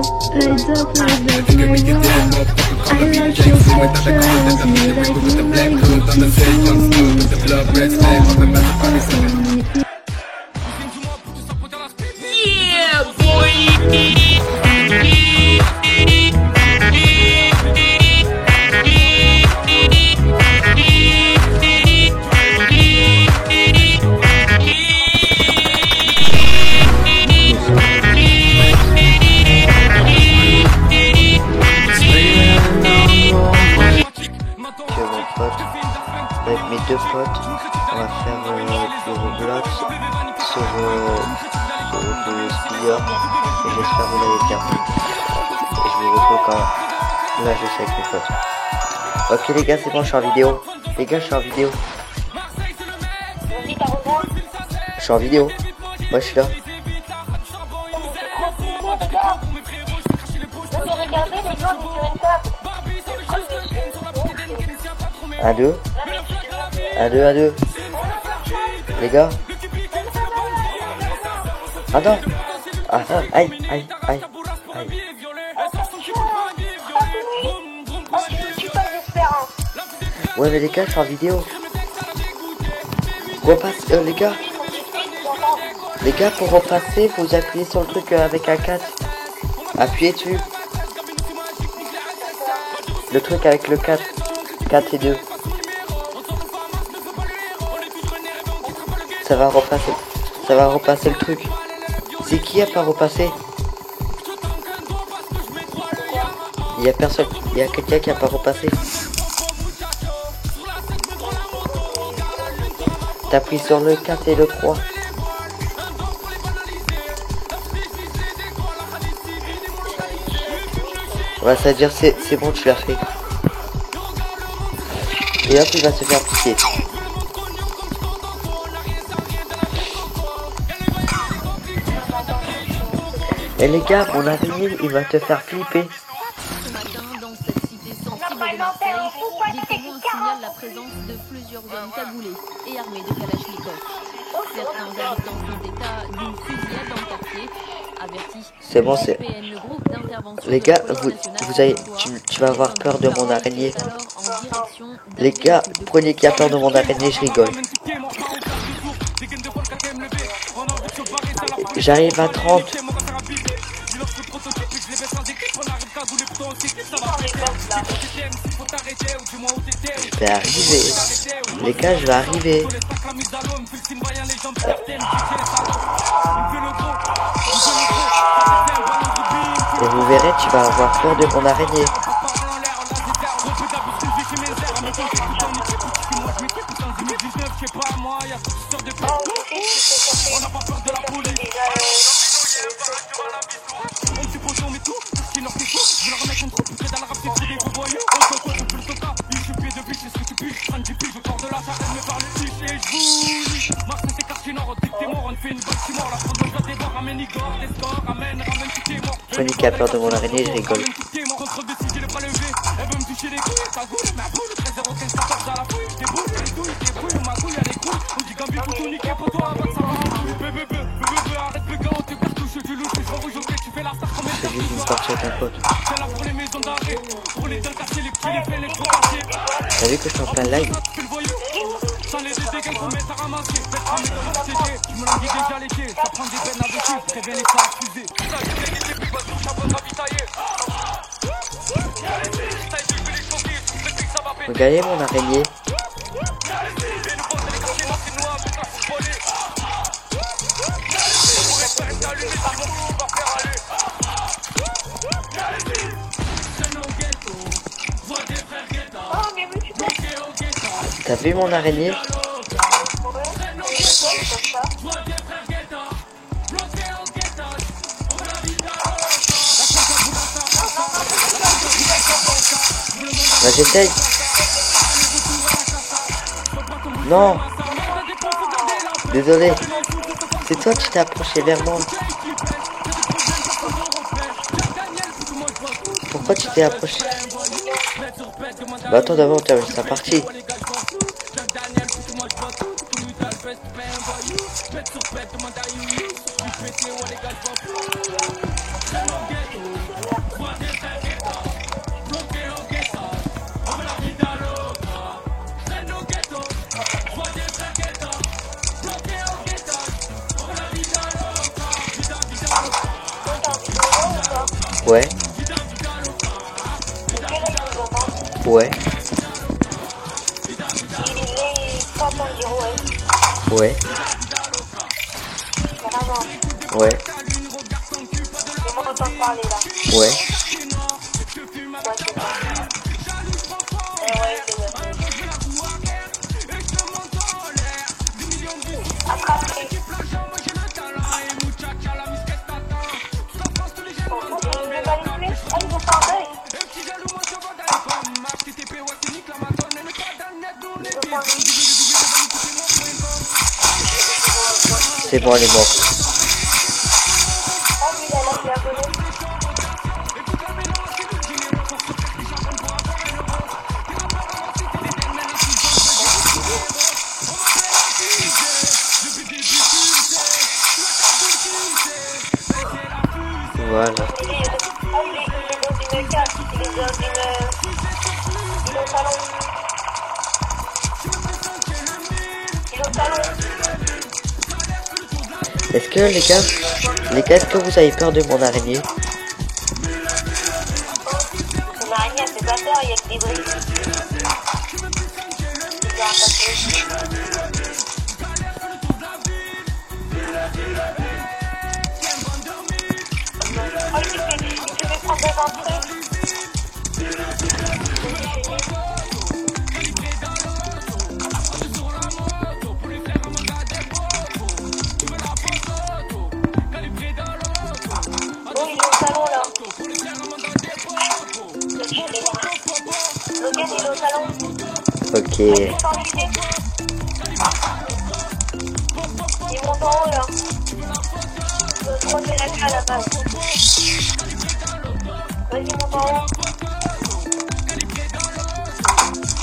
Lights up my room. I like your pictures, you like me, my beauty. Yeah, boy! Avec mes deux potes, on va faire du Roblox sur le speeder et j'espère que vous l'avez bien. Et je vous retrouve quand là je suis avec mes potes. Ok les gars, c'est bon, je suis en vidéo. Les gars, je suis en vidéo. Je suis en vidéo. Moi je suis là. Un, deux. Un, deux. Les gars. Attends. Ah, aïe. Ouais mais les gars, je suis en vidéo. Repasse, les gars. Les gars, pour repasser, vous appuyez sur le truc avec un 4. Appuyez dessus. Le truc avec le 4. 4 et 2. Ça va repasser le truc. C'est qui a pas repassé? Il y a personne. Il y a quelqu'un qui a pas repassé. T'appuies sur le 4 et le 3. Ouais, ça veut dire c'est bon, tu l'as fait. Et hop, il va se faire piquer. Et les gars, mon araignée, il va te faire flipper. Ce matin, dans cette cité sensible de Marseille, des témoins signalent la présence de plusieurs hommes cagoulés et armés de kalachnikov. Certains habitants font état d'une fusillade dans le quartier. Avertis. C'est bon, c'est... Les gars, tu vas avoir peur de mon araignée. Les gars, prenez qui a peur de mon araignée, je rigole. J'arrive à 30. Je vais arriver. Les gars, je vais arriver. Et vous verrez, tu vas avoir peur de mon araignée. Prenez qui a peur de mon araignée, je rigole. C'est juste une partie avec un pote. T'as vu que je suis en plein live? Regardez mon araignée. T'as vu mon araignée? Bah j'essaye. Non. Désolé. C'est toi qui t'es approché vers moi. Pourquoi tu t'es approché? Bah attends d'abord, on termine sa partie. Ouais. Ouais. Ouais. Ouais. Ouais. C'est bon, elle est morte. Voilà. Est-ce que les gars, est-ce que vous avez peur de mon araignée? Mon araignée, elle fait pas peur, il y a que des briques. Oh, tu veux prendre des entrées? Ok. Il monte en haut là. Je crois que c'est la clé à la base. Vas-y, monte en haut.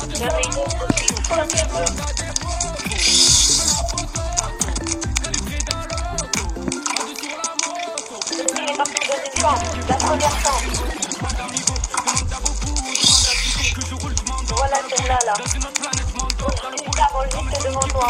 Il est parti de deuxième chambre, la première chambre. Voilà celle-là là. Juste avant le vide devant toi.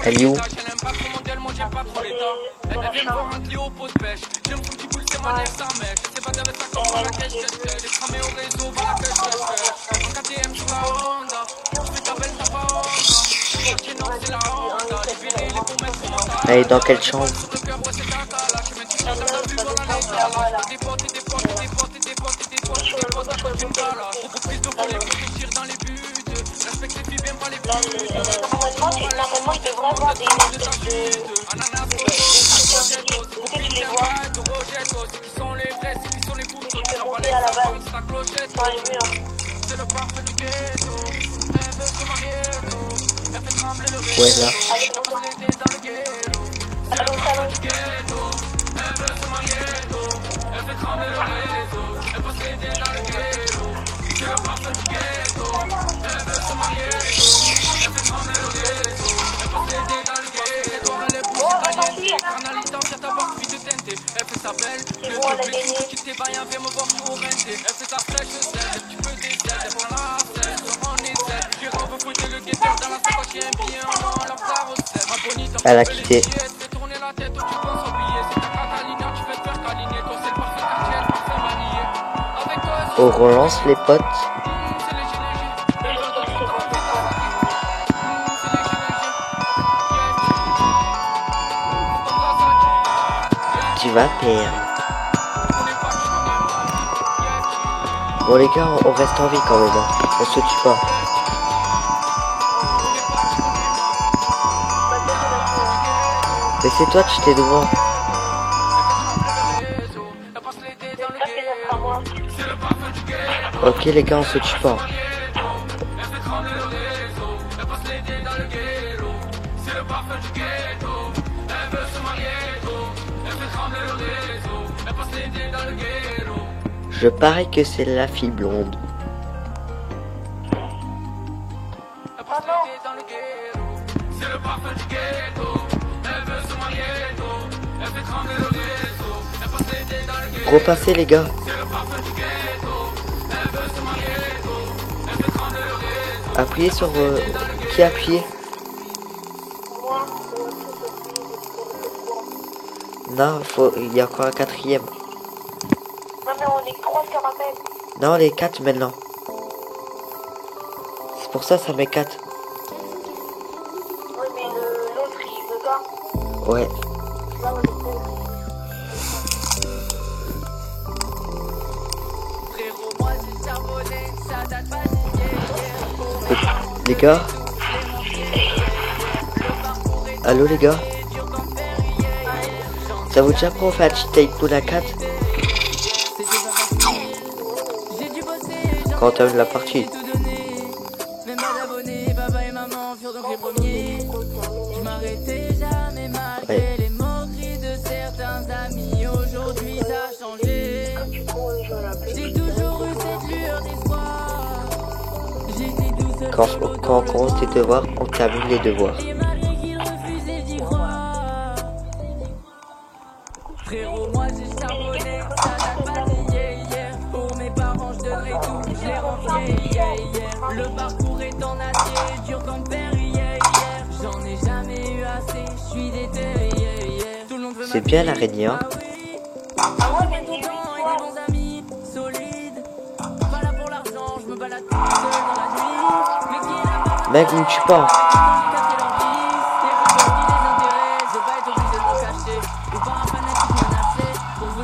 Elle est où? Elle est dans quelle chambre? Normalement, il devrait avoir des espèces de tu les vois. Tu peux monter à la base. Dans les murs. Ouais, là. Allez, monte. Allô, salon. Oh, va sortir. C'est bon, on a gagné. Elle a quitté. On relance les potes. Tu vas perdre. Bon les gars, on reste en vie quand même. Hein. On se tue pas. Mais c'est toi, tu t'es devant. Ok les gars, on se tue pas. Je parie que c'est la fille blonde. Repassez les gars. Appuyez sur... Qui a appuyé? Non, il y a encore un quatrième. Non mais on est 3 sur appel. Non, les 4 maintenant. C'est pour ça ça met 4. Oui mais l'autre il veut pas. Ouais. Là on est deux. Les gars. Allô les gars. Ça vous déjà prend faire un cheat tycoon à 4 quand t'as vu la partie. Ouais. Quand on commence tes devoirs, on termine les devoirs. Frérot, moi j'ai charbonné, ça date pas d'hier. Pour mes parents, je donnerai tout, je les rends. Le parcours est en acier, dur comme fer, J'en ai jamais eu assez, je suis déterré, Tout le monde veut C'est bien l'araignée, hein. Ah ouais mais dis-lui et des bons amis, solides. Pas là pour l'argent, je me balade tout seul dans la nuit. Mais qui est là? Mec, ne tue pas.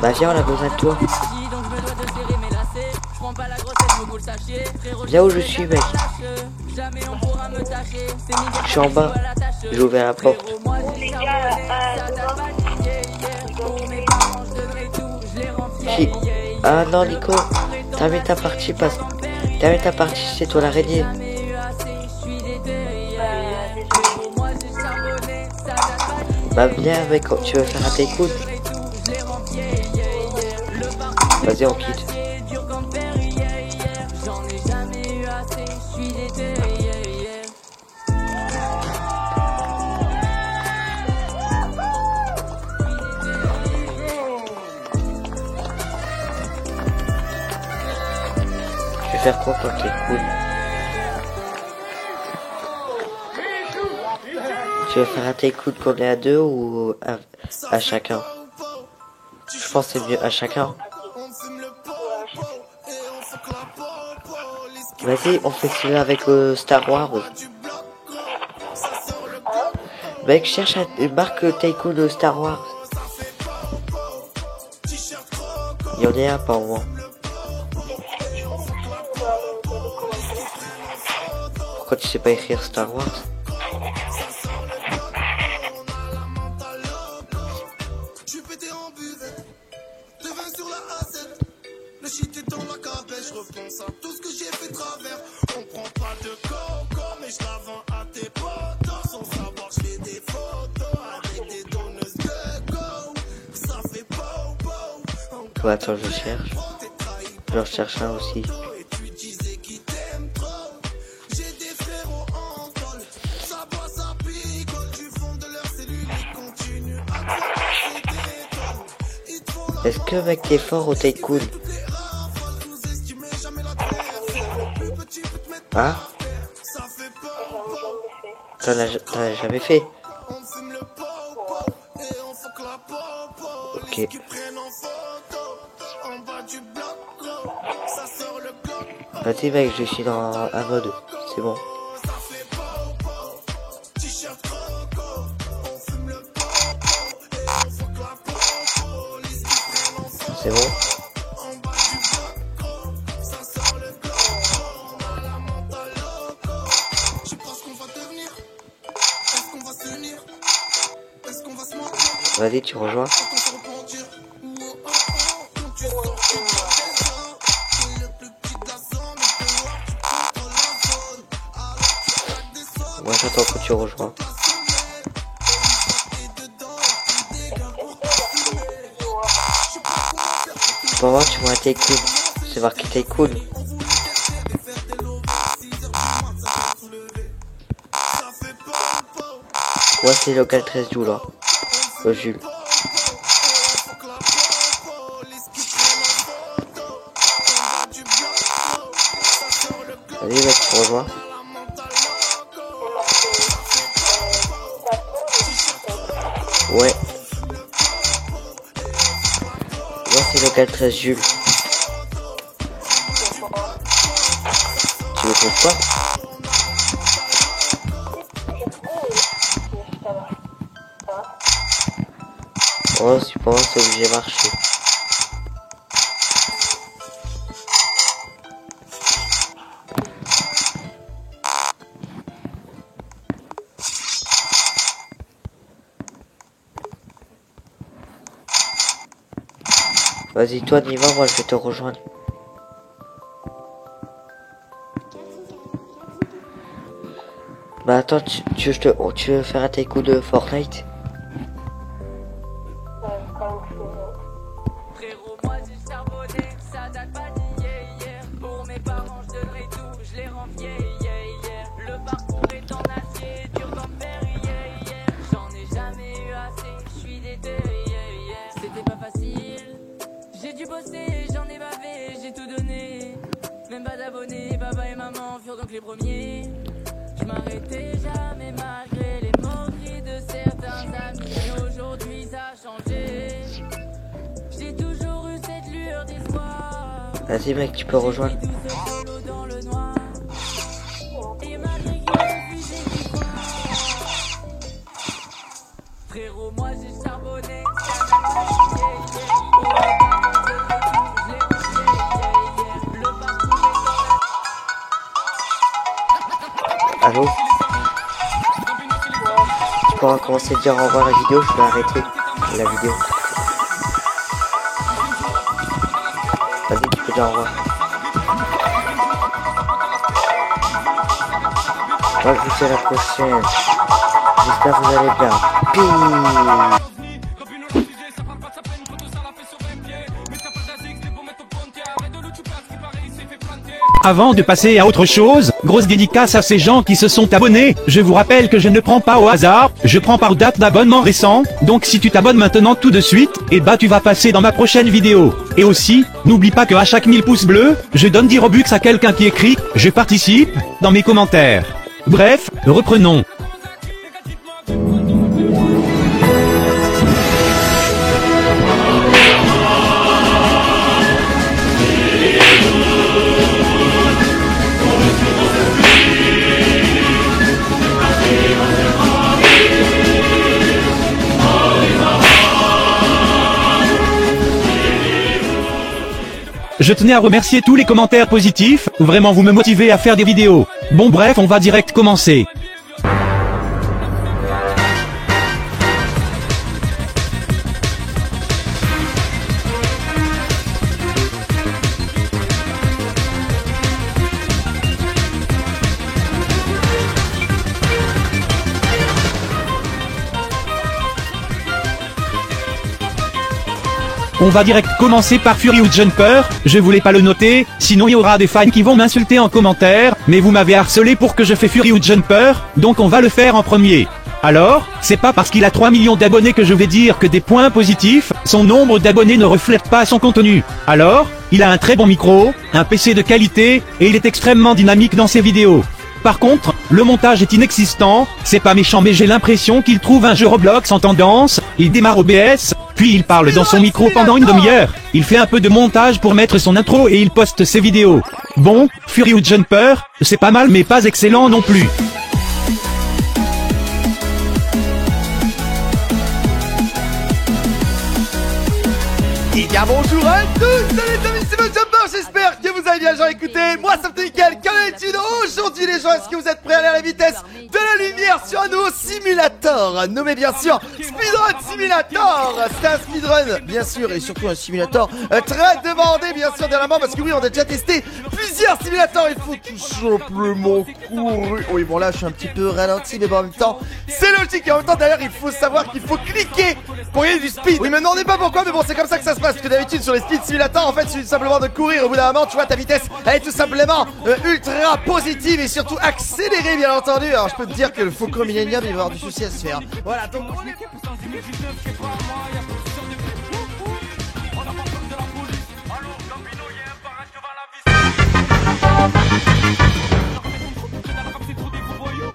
Bah viens, on a besoin de toi. Viens où je suis, mec. Je suis en bas. J'ai ouvert la porte. les gars, Qui... Ah non, Nico. Termine ta partie, passe. Termine ta partie, c'est toi l'araignée. Bah viens, mec, tu veux faire un tycoon. Vas-y, on quitte. Je vais faire quoi pour le tycoon? Tu veux faire un tycoon qu'on est à deux ou à chacun? Je pense que c'est mieux à chacun. Vas-y, on fait celui-là avec Star Wars. Mec, cherche une marque Tycoon de Star Wars. Il y en a un par moment. pourquoi tu sais pas écrire Star Wars? Ouais, attends, je cherche. Je recherche un aussi. Est-ce que mec t'es fort au tycoon? Ah? T'en as jamais fait? Ok. Vas-y mec, je suis dans un mode, c'est bon. C'est bon. Vas-y, tu rejoins. Moi j'attends que tu rejoins. Pour voir, tu vois un tycoon. C'est marqué tycoon. Ouais, c'est local 13 Jules là. Jules. Allez mec, tu rejoins. Ouais. Ouais, c'est local 13 Jules. Tu le trouves pas? Oh, si pour moi c'est obligé de marcher. Vas-y, toi, y va, moi je vais te rejoindre. Bah attends, tu veux faire un takeout de Fortnite? Frérot, moi j'ai charbonné, ça date pas d'hier. Pour mes parents, je donnerai tout, je les rends fiers. Le parcours est en acier, dur comme fer, J'en ai jamais eu assez, je suis déter, C'était pas facile, j'ai dû bosser, j'en ai bavé, j'ai tout donné. Même pas d'abonnés, papa et maman furent donc les premiers. Je m'arrêtais jamais malgré les moqueries de certains amis. Aujourd'hui ça a changé. J'ai toujours eu cette lueur d'espoir. Vas-y mec, tu peux rejoindre. Frérot, moi j'ai charbonné. Allô? Tu pourras commencer à dire au revoir à la vidéo, je vais arrêter la vidéo. Vas-y, tu peux dire au revoir. Moi je vous dis à la prochaine. J'espère que vous allez bien. Peace. Avant de passer à autre chose, grosse dédicace à ces gens qui se sont abonnés. Je vous rappelle que je ne prends pas au hasard, je prends par date d'abonnement récent. Donc si tu t'abonnes maintenant tout de suite, et bah tu vas passer dans ma prochaine vidéo. Et aussi, n'oublie pas que à chaque 1000 pouces bleus, je donne 10 Robux à quelqu'un qui écrit « Je participe » dans mes commentaires. Bref, reprenons. Je tenais à remercier tous les commentaires positifs, vraiment vous me motivez à faire des vidéos. Bon bref, on va direct commencer. On va direct commencer par Furious Jumper, je voulais pas le noter, sinon il y aura des fans qui vont m'insulter en commentaire, mais vous m'avez harcelé pour que je fais Furious Jumper, donc on va le faire en premier. Alors, c'est pas parce qu'il a 3 millions d'abonnés que je vais dire que des points positifs, son nombre d'abonnés ne reflète pas son contenu. Alors, il a un très bon micro, un PC de qualité, et il est extrêmement dynamique dans ses vidéos. Par contre, le montage est inexistant, c'est pas méchant mais j'ai l'impression qu'il trouve un jeu Roblox en tendance, il démarre OBS, puis il parle dans son micro pendant une demi-heure, il fait un peu de montage pour mettre son intro et il poste ses vidéos. Bon, Furious Jumper, c'est pas mal mais pas excellent non plus. Et bien bonjour à tous, salut les amis, c'est Furious Jumper, j'espère que vous allez bien, genre écoutez, moi ça me fait nickel, comme d'habitude, aujourd'hui les gens, est-ce que vous êtes prêts à aller à la vitesse de la lumière sur un nouveau simulator, nommé bien sûr Speedrun Simulator. C'est un speedrun, bien sûr, et surtout un simulator très demandé, bien sûr, dernièrement, parce que oui, on a déjà testé plusieurs simulators, il faut tout simplement courir. Oui, bon là, je suis un petit peu ralenti, mais bon, en même temps, c'est logique, et en même temps, d'ailleurs, il faut savoir qu'il faut cliquer pour gagner du speed. Oui, me demandez pas pourquoi, mais bon, c'est comme ça que ça se passe, parce que d'habitude, sur les speed simulators, en fait, c'est simplement de courir, au bout d'un moment, tu vois, ta vitesse, elle est tout simplement ultra positive, et surtout accélérée, bien entendu. Alors, je peux te dire que le Faucon Millennium, il va avoir du souci à se faire. Voilà, donc...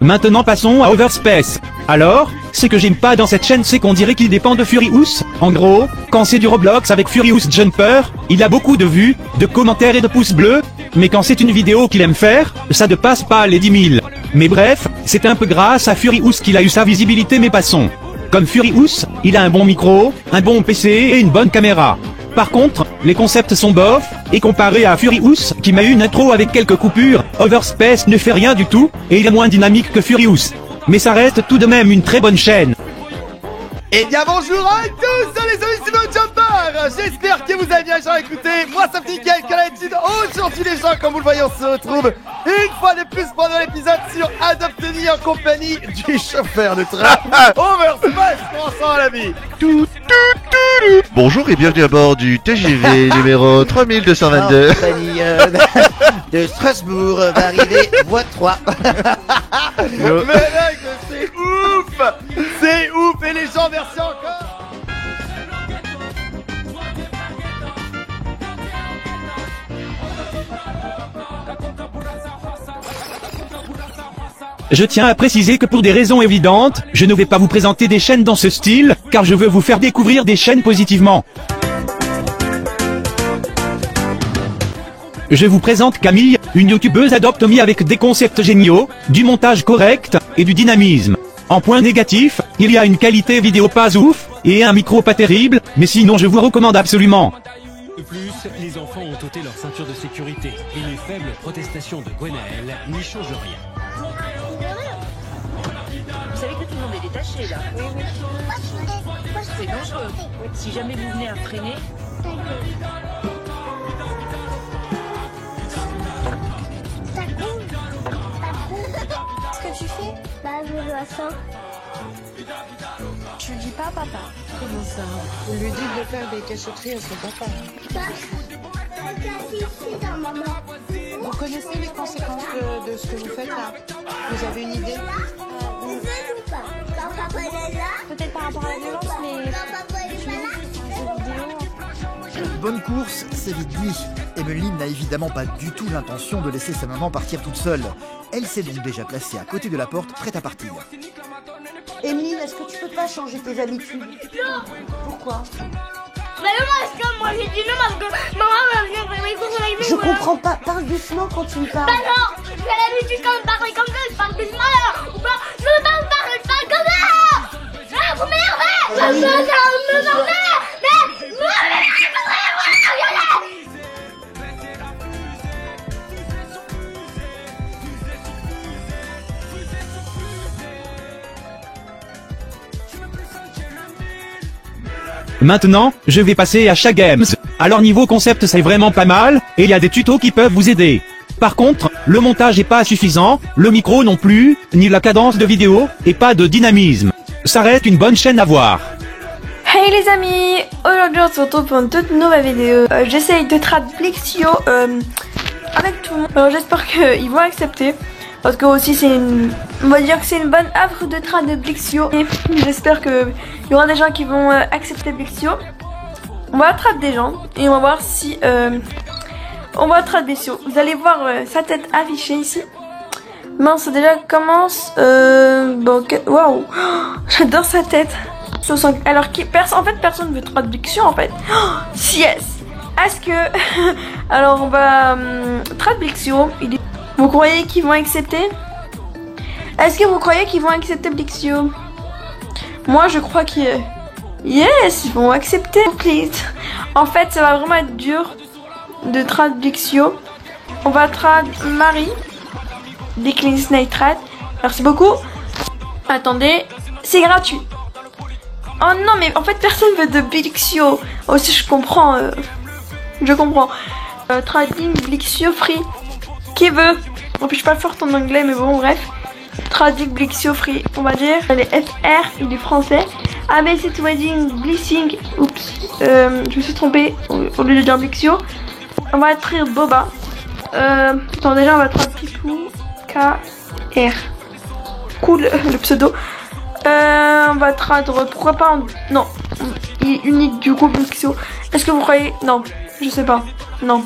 Maintenant passons à Overspace. Alors, ce que j'aime pas dans cette chaîne c'est qu'on dirait qu'il dépend de Furious. En gros, quand c'est du Roblox avec Furious Jumper, il a beaucoup de vues, de commentaires et de pouces bleus, mais quand c'est une vidéo qu'il aime faire, ça ne passe pas les 10 000. Mais bref, c'est un peu grâce à Furious qu'il a eu sa visibilité mais passons. Comme Furious, il a un bon micro, un bon PC et une bonne caméra. Par contre, les concepts sont bof, et comparé à Furious, qui m'a eu une intro avec quelques coupures, Overspace ne fait rien du tout, et il est moins dynamique que Furious. Mais ça reste tout de même une très bonne chaîne. Et bien bonjour à tous les amis, c'est Furious Jumper. J'espère que vous allez bien, genre écoutez, moi ça me fait nickel comme d'habitude. Aujourd'hui les gens, comme vous le voyez, on se retrouve une fois de plus pendant l'épisode sur Adopteny en compagnie du chauffeur de train Overspace. Comment ça la vie? Bonjour et bienvenue à bord du TGV numéro 3222. En compagnie de Strasbourg va arriver voie 3. Mais mec, c'est ouf. C'est ouf. Et les gens, merci encore. Je tiens à préciser que pour des raisons évidentes, je ne vais pas vous présenter des chaînes dans ce style, car je veux vous faire découvrir des chaînes positivement. Je vous présente Camille, une youtubeuse Adopteny avec des concepts géniaux, du montage correct, et du dynamisme. En point négatif, il y a une qualité vidéo pas ouf, et un micro pas terrible, mais sinon je vous recommande absolument. De plus, les enfants ont ôté leur ceinture de sécurité, et les faibles protestations de Gwenaël n'y changent rien. Vous savez que tout le monde est détaché là. Oui. C'est dangereux. Si jamais vous venez à freiner. Qu'est-ce que tu fais? Bah, je dois ça. Tu dis pas papa. Comment ça? On lui dit de faire des cachotteries à son papa. Vous connaissez les conséquences de ce que vous faites là? Vous avez une idée? Peut-être par rapport à la violence, mais... Une bonne course, c'est vite dit. Emeline n'a évidemment pas du tout l'intention de laisser sa maman partir toute seule. Elle s'est donc déjà placée à côté de la porte, prête à partir. Emeline, est-ce que tu peux pas changer tes habitudes? Non. Pourquoi? Mais non, parce que moi j'ai dit non parce que maman va venir faire mes courses avec Je comprends pas, parle doucement quand tu me parles. Bah non, j'ai l'habitude quand on parle comme ça, je parle doucement alors. Ou pas, je veux pas me parler, je parle comme ça. Ah, vous m'énervez. Ça me m'énervez. Mais moi, Maintenant, je vais passer à Chat Games. Alors niveau concept c'est vraiment pas mal, et il y a des tutos qui peuvent vous aider. Par contre, le montage est pas suffisant, le micro non plus, ni la cadence de vidéo, et pas de dynamisme. Ça reste une bonne chaîne à voir. Hey les amis, aujourd'hui on se retrouve pour une toute nouvelle vidéo. J'essaye de traduire Blixio avec tout le monde. Alors j'espère qu'ils vont accepter. Parce que aussi c'est une... On va dire que c'est une bonne œuvre de traduire Blixio. Et j'espère qu'il y aura des gens qui vont accepter Blixio. On va attraper des gens et on va voir si... on va attraper Blixio. Vous allez voir sa tête affichée ici. Mince, déjà commence... Bon, waouh. J'adore sa tête. Alors, en fait, personne ne veut traduction, en fait. Yes. Est-ce que... Alors, on va... traduction. Vous croyez qu'ils vont accepter? Est-ce que vous croyez qu'ils vont accepter Blixio? Moi, je crois que... Yes, ils vont accepter. Please. En fait, ça va vraiment être dur de traduction. On va traduire Marie. Décline Nitrate. Merci beaucoup. Attendez, c'est gratuit. Oh non, mais en fait, personne veut de Blixio. Aussi, je comprends. Je comprends. Traduire Blixio free. Qui veut? En plus, je suis pas forte en anglais, mais bon, bref. Traduire Blixio free, on va dire. Les FR, il est français. ABC Trading Blissing. Oups. Je me suis trompée. Au lieu de dire Blixio. On va écrire Boba. Attends, déjà, on va traduire Pipou. KR. Cool, le pseudo. On va traduire. Pourquoi pas Non. Il est unique du coup, Blixio. Est-ce que vous croyez? Non. Je sais pas. Non.